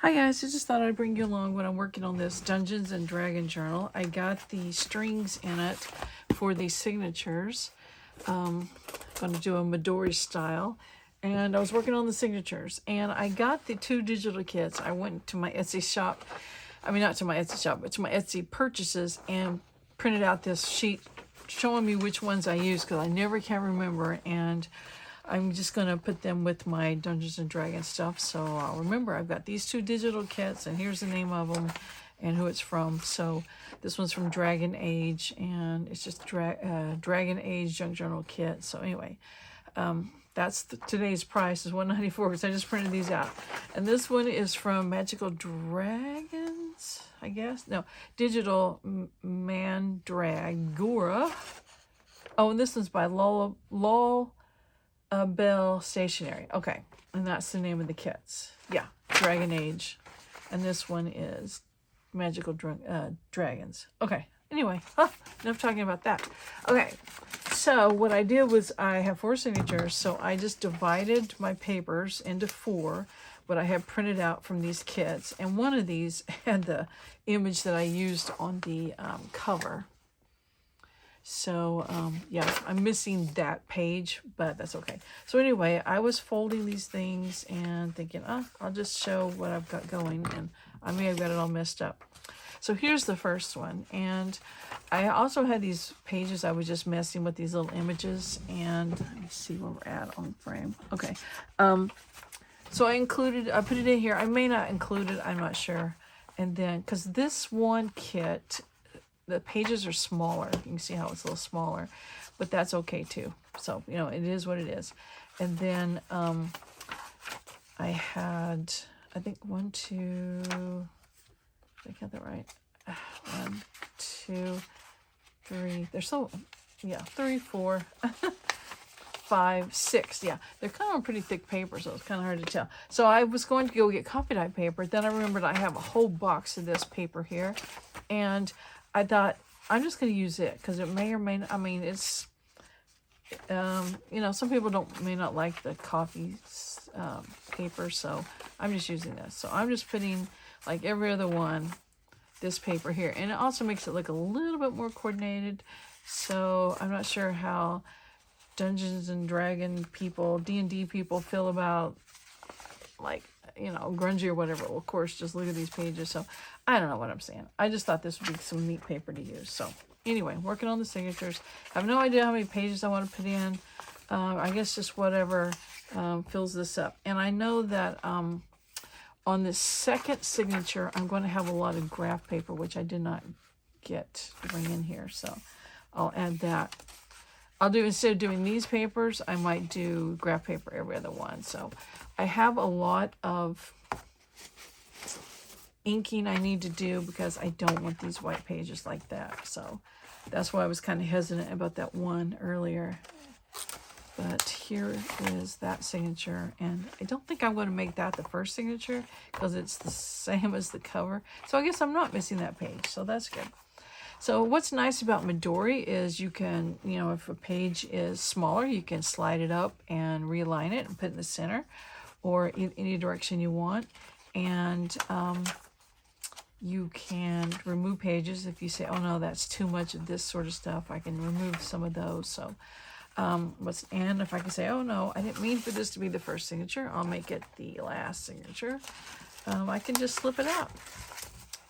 Hi guys, I just thought I'd bring you along when I'm working on this Dungeons and Dragons journal. I got the strings in it for the signatures. I'm going to do a Midori style. And I was working on the signatures. And I got the 2 digital kits. I went to my Etsy shop. I mean, not to my Etsy shop, but to my Etsy purchases and printed out this sheet showing me which ones I use because I never can remember. And I'm just going to put them with my Dungeons and Dragons stuff. So I'll remember I've got these 2 digital kits and here's the name of them and who it's from. So this one's from Dragon Age and it's just Dragon Age Junk Journal kit. So anyway, that's today's price is $194 because I just printed these out. And this one is from Magical Dragons, I guess. No, DigitalMandragora. Oh, and this one's by lullabelstationary. Okay, and that's the name of the kits. Yeah, Dragon Age. And this one is Magical Dragons. Okay, anyway, enough talking about that. Okay, so what I did was I have 4 signatures, so I just divided my papers into 4, what I have printed out from these kits. And one of these had the image that I used on the cover. So, yeah, I'm missing that page, but that's okay. So anyway, I was folding these things and thinking, I'll just show what I've got going, and I may have got it all messed up. So here's the first one, and I also had these pages I was just messing with these little images, and let me see where we're at on frame. Okay, so I put it in here. I may not include it, I'm not sure. And then, because this one kit, the pages are smaller. You can see how it's a little smaller, but that's okay too. So, you know, it is what it is. And then I had, I think 1, 2, did I get that right? 1, 2, 3. They're so, yeah, 3, 4, 5, 6. Yeah, they're kind of pretty thick paper, so it's kind of hard to tell. So I was going to go get copy dye paper. Then I remembered I have a whole box of this paper here. And I thought, I'm just going to use it because it may or may not, I mean, it's, you know, some people may not like the coffee paper, so I'm just using this. So I'm just putting, like every other one, this paper here. And it also makes it look a little bit more coordinated. So I'm not sure how Dungeons and Dragon people, D&D people feel about, like, you know, grungy or whatever. Well, of course, just look at these pages. So I don't know what I'm saying. I just thought this would be some neat paper to use. So anyway, working on the signatures. I have no idea how many pages I want to put in. I guess just whatever fills this up. And I know that on the second signature, I'm going to have a lot of graph paper, which I did not get to bring in here. So I'll add that. I'll do, instead of doing these papers, I might do graph paper every other one. So I have a lot of inking I need to do because I don't want these white pages like that. So that's why I was kind of hesitant about that one earlier. But here is that signature. And I don't think I'm going to make that the first signature because it's the same as the cover. So I guess I'm not missing that page. So that's good. So what's nice about Midori is you can, you know, if a page is smaller, you can slide it up and realign it and put it in the center or in any direction you want. And you can remove pages if you say, oh no, that's too much of this sort of stuff. I can remove some of those. So, and if I can say, oh no, I didn't mean for this to be the first signature, I'll make it the last signature. I can just slip it out.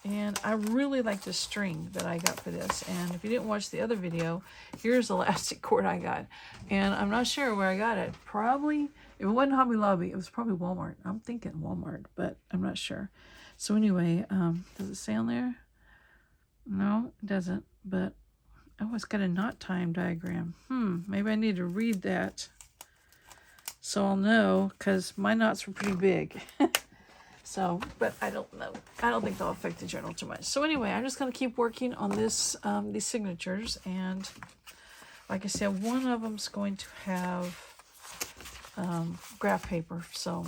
And I really like the string that I got for this. And if you didn't watch the other video, here's the elastic cord I got. And I'm not sure where I got it. Probably, if it wasn't Hobby Lobby, it was probably Walmart. I'm thinking Walmart, but I'm not sure. So anyway, does it say on there? No, it doesn't. But, oh, it's got a knot time diagram. Maybe I need to read that so I'll know, because my knots were pretty big. So, but I don't know. I don't think they'll affect the journal too much. So anyway, I'm just going to keep working on this, these signatures. And like I said, one of them's going to have graph paper. So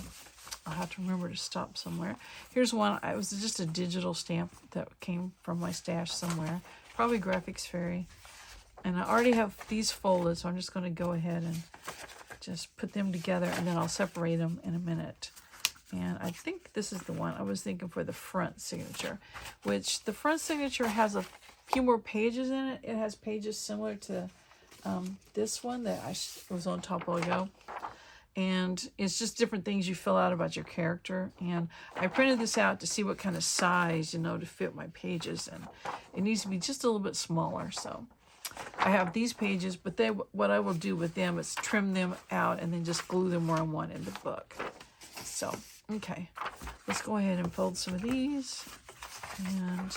I'll have to remember to stop somewhere. Here's one. It was just a digital stamp that came from my stash somewhere. Probably Graphics Fairy. And I already have these folded, so I'm just going to go ahead and just put them together. And then I'll separate them in a minute. And I think this is the one I was thinking for the front signature, which the front signature has a few more pages in it. It has pages similar to this one that was on top ago. And it's just different things you fill out about your character. And I printed this out to see what kind of size, you know, to fit my pages. And it needs to be just a little bit smaller. So I have these pages, but what I will do with them is trim them out and then just glue them where I want in the book. So, okay, let's go ahead and fold some of these. And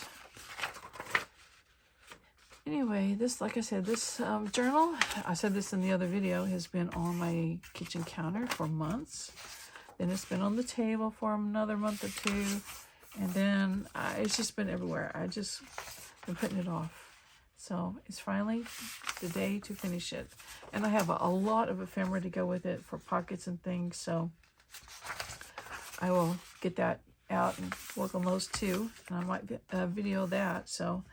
anyway, this, like I said, this journal, I said this in the other video, has been on my kitchen counter for months. Then it's been on the table for another month or two. And then it's just been everywhere. I just been putting it off. So it's finally the day to finish it. And I have a lot of ephemera to go with it for pockets and things. So I will get that out and work on those too. And I might video that. So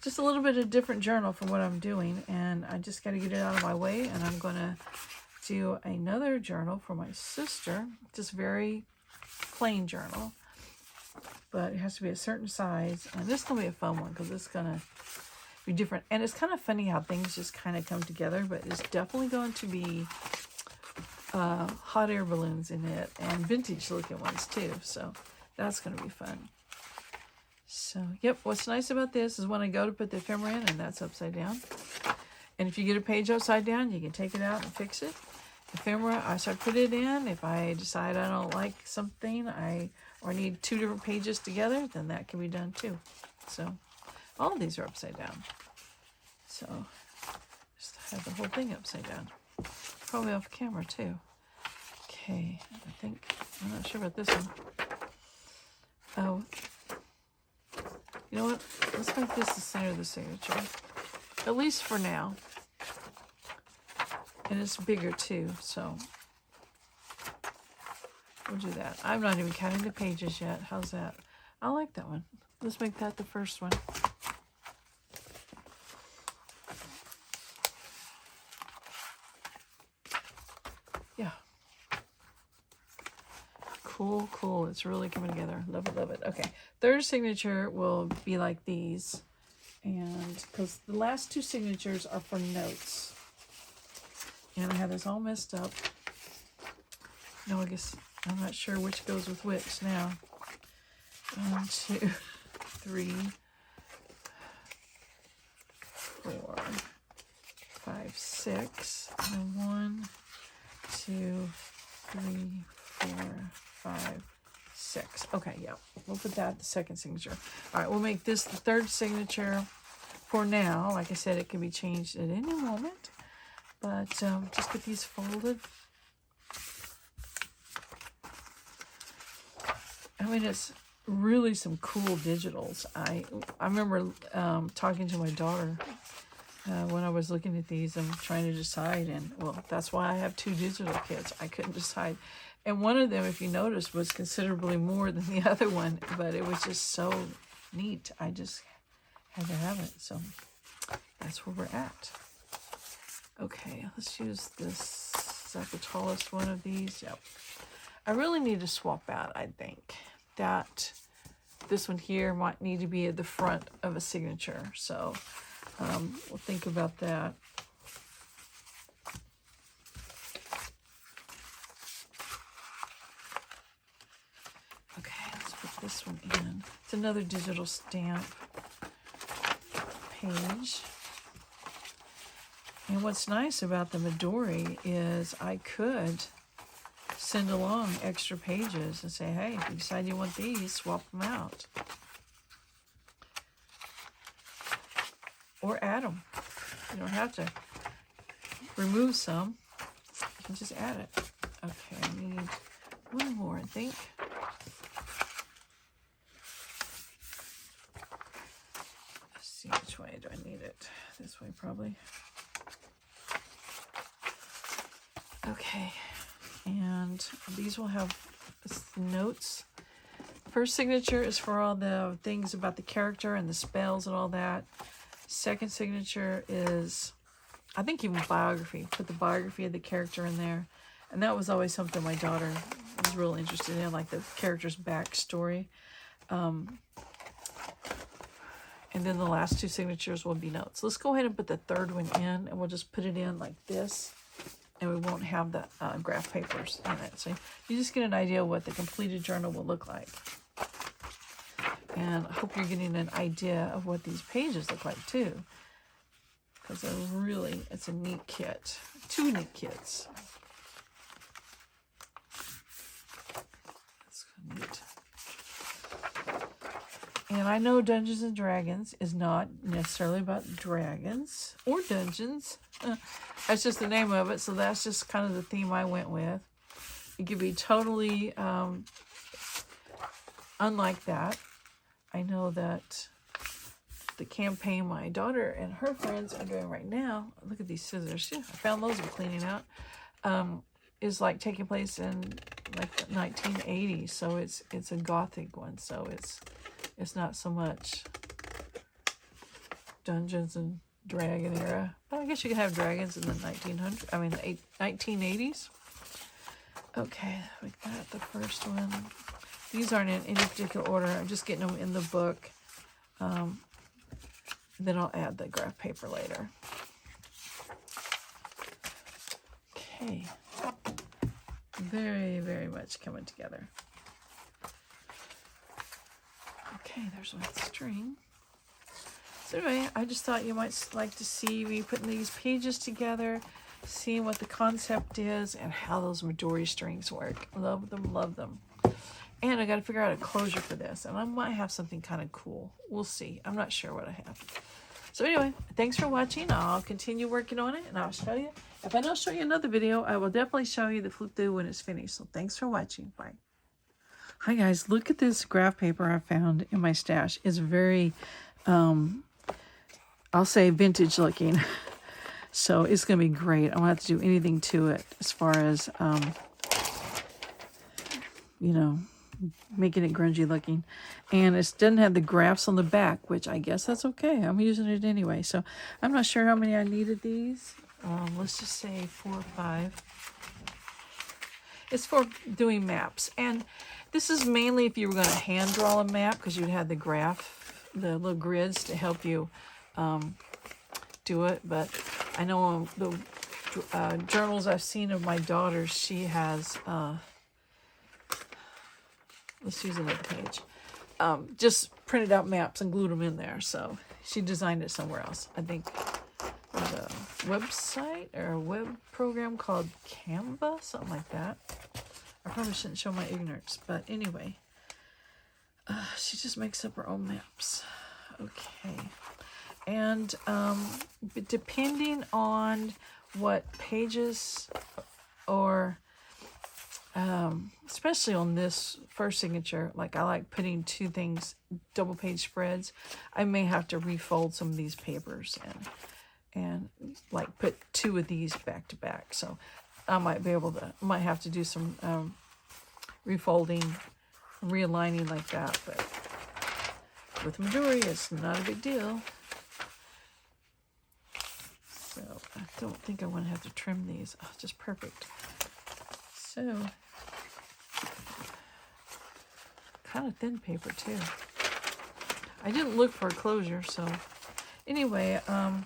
just a little bit of different journal from what I'm doing. And I just got to get it out of my way. And I'm going to do another journal for my sister. Just very plain journal. But it has to be a certain size. And this is going to be a fun one because it's going to be different. And it's kind of funny how things just kind of come together. But it's definitely going to be hot air balloons in it. And vintage looking ones too. So that's going to be fun. So, yep, what's nice about this is when I go to put the ephemera in, and that's upside down. And if you get a page upside down, you can take it out and fix it. Ephemera, so I put it in. If I decide I don't like something, or need two different pages together, then that can be done too. So, all of these are upside down. So, just have the whole thing upside down. Probably off camera too. Okay, I'm not sure about this one. Oh. You know what? Let's make this the center of the signature. At least for now. And it's bigger too, so we'll do that. I'm not even counting the pages yet. How's that? I like that one. Let's make that the first one. Yeah. Cool, cool. It's really coming together. Love it, love it. Okay. Third signature will be like these. And because the last two signatures are for notes. And I have this all messed up. No, I guess I'm not sure which goes with which now. 1, 2, 3, 4, 5, 6. And 1, 2, 3, 4, 5, 6. Okay, yeah. We'll put that the second signature. All right, we'll make this the third signature for now. Like I said, it can be changed at any moment. But just get these folded. I mean, it's really some cool digitals. I remember talking to my daughter when I was looking at these and trying to decide. And, well, that's why I have 2 digital kits. I couldn't decide. And one of them, if you notice, was considerably more than the other one. But it was just so neat. I just had to have it. So that's where we're at. Okay, let's use this. Is that the tallest one of these? Yep. I really need to swap out, I think. This one here might need to be at the front of a signature. So we'll think about that. Okay, let's put this one in. It's another digital stamp page. And what's nice about the Midori is I could send along extra pages and say, hey, if you decide you want these, swap them out. Or add them. You don't have to remove some. You can just add it. Okay, I need one more, I think. Let's see, which way do I need it? This way, probably. Okay, and these will have notes. First signature is for all the things about the character and the spells and all that. Second signature is, I think, even biography. Put the biography of the character in there. And that was always something my daughter was real interested in, like the character's backstory. And then the last 2 signatures will be notes. Let's go ahead and put the third one in, and we'll just put it in like this, and we won't have the graph papers in it. So you just get an idea of what the completed journal will look like. And I hope you're getting an idea of what these pages look like too, because it's a neat kit. 2 neat kits. That's neat. And I know Dungeons and Dragons is not necessarily about dragons or dungeons. That's just the name of it, so that's just kind of the theme I went with. It could be totally unlike that. I know that the campaign my daughter and her friends are doing right now, look at these scissors, yeah, I found those I'm cleaning out, is like taking place in like the 1980s, so it's a gothic one, so it's not so much Dungeons and Dragon era. But I guess you could have dragons in the 1980s. Okay, we got the first one. These aren't in any particular order. I'm just getting them in the book. Then I'll add the graph paper later. Okay. Very, very much coming together. Okay, there's one string. So anyway, I just thought you might like to see me putting these pages together, seeing what the concept is, and how those Midori strings work. Love them, love them. And I got to figure out a closure for this, and I might have something kind of cool. We'll see. I'm not sure what I have. So anyway, thanks for watching. I'll continue working on it, and I'll show you. If I don't show you another video, I will definitely show you the flip through when it's finished. So thanks for watching. Bye. Hi guys, look at this graph paper I found in my stash. It's very, I'll say vintage looking. So it's going to be great. I don't have to do anything to it as far as, you know, making it grungy looking. And it doesn't have the graphs on the back, which I guess that's okay. I'm using it anyway. So I'm not sure how many I needed these. Let's just say 4 or 5. It's for doing maps. And this is mainly if you were going to hand draw a map, because you'd have the graph, the little grids to help you do it. But I know the journals I've seen of my daughter, she has, let's use another page, just printed out maps and glued them in there. So she designed it somewhere else. I think there's a website or a web program called Canva, something like that. I probably shouldn't show my ignorance, but anyway, she just makes up her own maps. Okay. And but depending on what pages, or especially on this first signature, like I like putting 2 things, double page spreads, I may have to refold some of these papers and like put 2 of these back to back. So I might have to do some refolding, realigning like that. But with Midori, it's not a big deal. So I don't think I want to have to trim these. Oh, just perfect. So kind of thin paper too. I didn't look for a closure, so anyway, I'm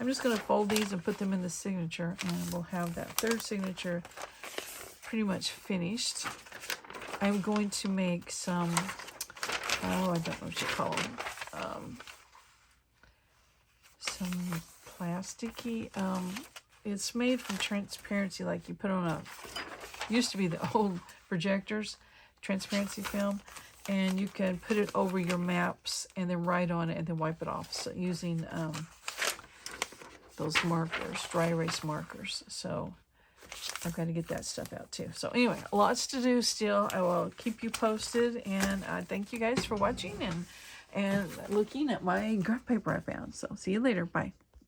just going to fold these and put them in the signature, and we'll have that third signature pretty much finished. I'm going to make some, oh, I don't know what you call them, some plasticky, it's made from transparency, like you put on used to be the old projectors, transparency film, and you can put it over your maps and then write on it and then wipe it off. So using those markers, dry erase markers. So I've got to get that stuff out too. So anyway, lots to do still. I will keep you posted, and thank you guys for watching and looking at my graph paper I found. So see you later. Bye.